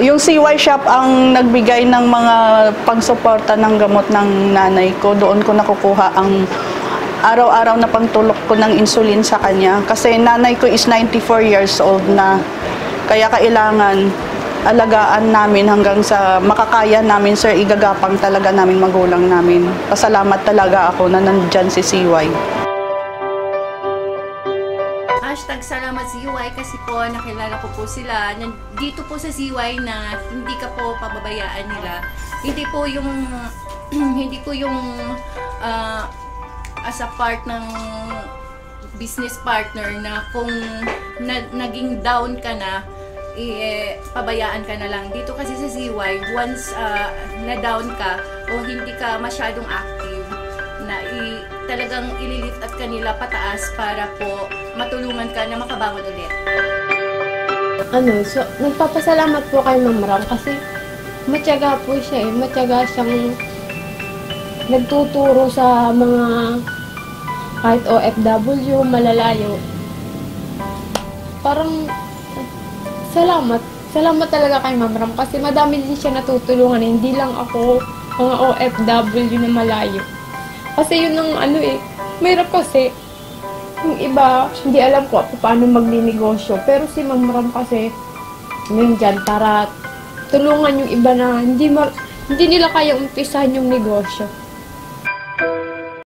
Yung CY Shop ang nagbigay ng mga pangsuporta ng gamot ng nanay ko. Doon ko nakukuha ang araw-araw na pangtulok ko ng insulin sa kanya. Kasi nanay ko is 94 years old na. Kaya kailangan alagaan namin hanggang sa makakaya namin, sir, igagapang talaga namin magulang namin. Pasalamat talaga ako na nandyan si CY. Salamat CY kasi po nakilala ko po sila. Dito po sa CY na hindi ka po pababayaan nila. Hindi po yung as a part ng business partner na kung naging down ka na, pabayaan ka na lang. Dito kasi sa CY, once na down ka o hindi ka masyadong active, na talagang ililift up kanila pataas para po matulungan ka na makabangon ulit. So nagpapasalamat po kay Ma'am Ram kasi matyaga po siya matyaga siyang nagtuturo sa mga kahit OFW, malalayo. Parang salamat talaga kay Ma'am Ram kasi madami din siya natutulungan, hindi lang ako, mga OFW na malayo. Kasi yun ang mahirap kasi yung iba, hindi alam ko paano magninegosyo. Pero si Ma'am Ram kasi nandiyan para tulungan yung iba na hindi nila kaya umpisahan yung negosyo.